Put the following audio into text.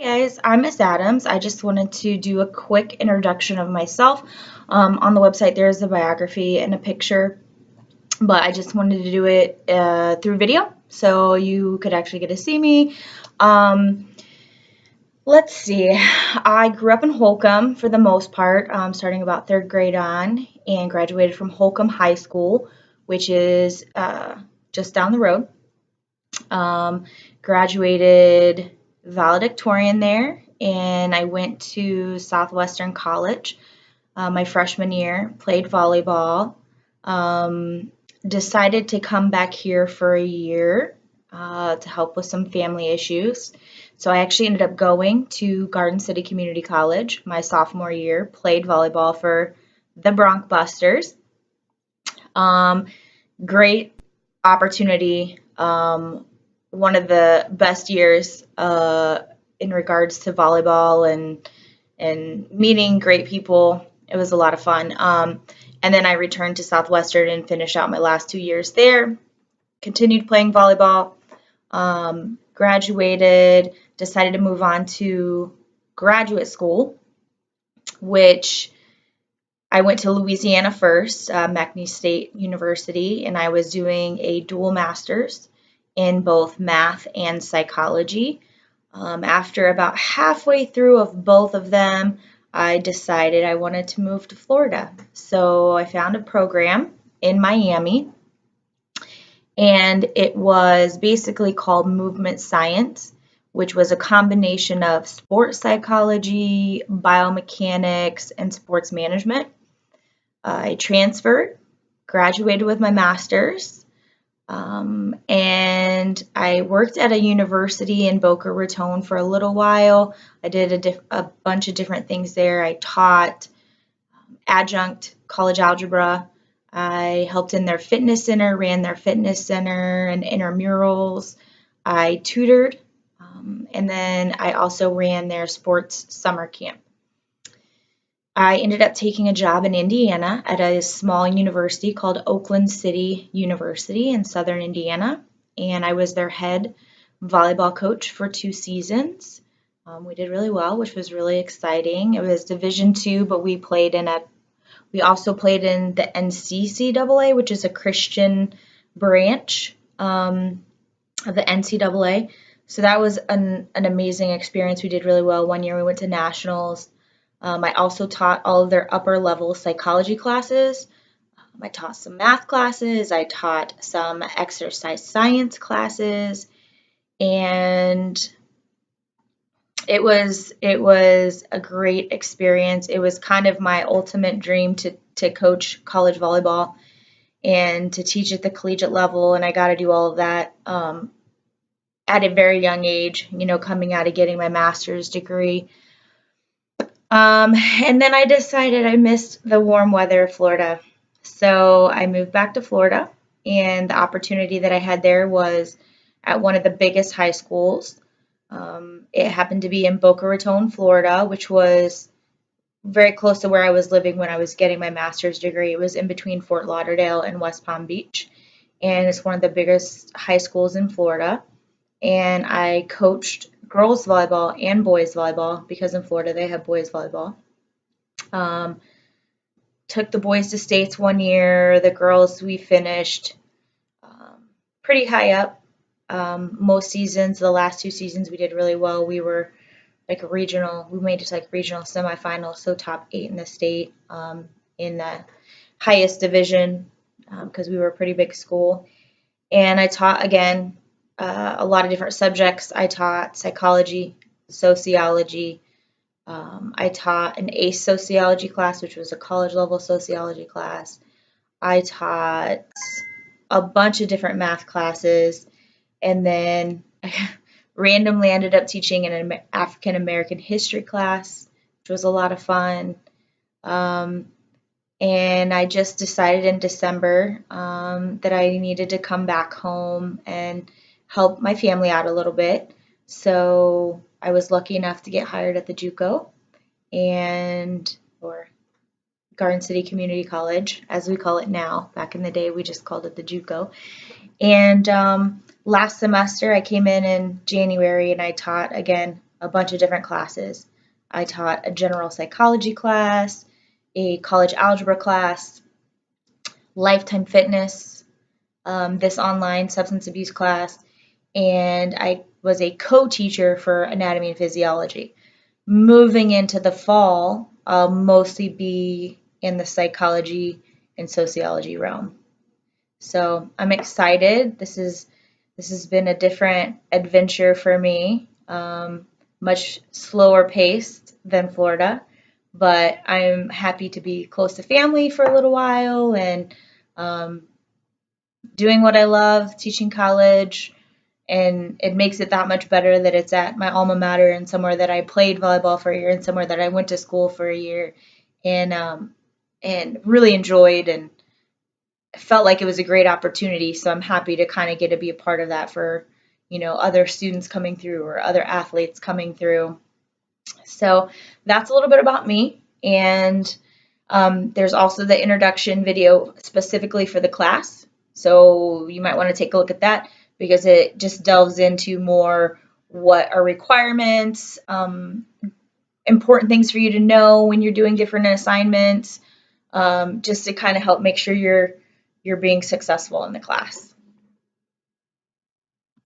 Hi guys, I'm Miss Adams. I just wanted to do a quick introduction of myself. On the website there is a biography and a picture, but I just wanted to do it through video so you could actually get to see me. Um, let's see, I grew up in Holcomb for the most part, starting about third grade on, and graduated from Holcomb High School, which is just down the road. Um, Graduated valedictorian there, and I went to Southwestern College my freshman year, played volleyball, um, decided to come back here for a year to help with some family issues. So I actually ended up going to Garden City Community College my sophomore year, played volleyball for the Bronc Busters. Um, Great opportunity. One of the best years in regards to volleyball and meeting great people. It was a lot of fun. And then I returned to Southwestern and finished out my last 2 years there. Continued playing volleyball. Graduated. Decided to move on to graduate school, which I went to Louisiana first, McNeese State University, and I was doing a dual master's in both math and psychology. After about halfway through of both of them, I decided I wanted to move to Florida. So I found a program in Miami, and it was basically called Movement Science, which was a combination of sports psychology, biomechanics, and sports management. I transferred, graduated with my master's, and I worked at a university in Boca Raton for a little while. I did a bunch of different things there. I taught adjunct college algebra. I helped in their fitness center, ran their fitness center and intramurals. I tutored, and then I also ran their sports summer camp. I ended up taking a job in Indiana at a small university called Oakland City University in southern Indiana, and I was their head volleyball coach for 2 seasons. We did really well, which was really exciting. It was Division II, but we also played in the NCCAA, which is a Christian branch of the NCAA. So that was an amazing experience. We did really well. One year we went to nationals. I also taught all of their upper level psychology classes. I taught some math classes. I taught some exercise science classes, and it was a great experience. It was kind of my ultimate dream to coach college volleyball and to teach at the collegiate level, and I got to do all of that at a very young age. Coming out of getting my master's degree. And then I decided I missed the warm weather of Florida. So I moved back to Florida, and the opportunity that I had there was at one of the biggest high schools. It happened to be in Boca Raton, Florida, which was very close to where I was living when I was getting my master's degree. It was in between Fort Lauderdale and West Palm Beach, and it's one of the biggest high schools in Florida. And I coached girls volleyball and boys volleyball because in Florida they have boys volleyball. Took the boys to states one year. The girls, we finished pretty high up. Most seasons, the last 2 seasons, we did really well. We were like a regional. We made it to like regional semifinals, so top 8 in the state in the highest division because we were a pretty big school. And I taught again a lot of different subjects. I taught psychology, sociology. I taught an ACE sociology class, which was a college level sociology class. I taught a bunch of different math classes, and then I randomly ended up teaching an African American history class, which was a lot of fun. And I just decided in December that I needed to come back home and help my family out a little bit. So I was lucky enough to get hired at the JUCO or Garden City Community College, as we call it now. Back in the day, we just called it the JUCO. And last semester, I came in January and I taught again a bunch of different classes. I taught a general psychology class, a college algebra class, lifetime fitness, this online substance abuse class, and I was a co-teacher for anatomy and physiology. Moving into the fall, I'll mostly be in the psychology and sociology realm. So I'm excited. This has been a different adventure for me, much slower paced than Florida, but I'm happy to be close to family for a little while and um, doing what I love, teaching college, and it makes it that much better that it's at my alma mater and somewhere that I played volleyball for a year and somewhere that I went to school for a year and really enjoyed and felt like it was a great opportunity. So I'm happy to kind of get to be a part of that for, other students coming through or other athletes coming through. So that's a little bit about me. And there's also the introduction video specifically for the class. So you might want to take a look at that because it just delves into more what are requirements, important things for you to know when you're doing different assignments, just to kind of help make sure you're being successful in the class.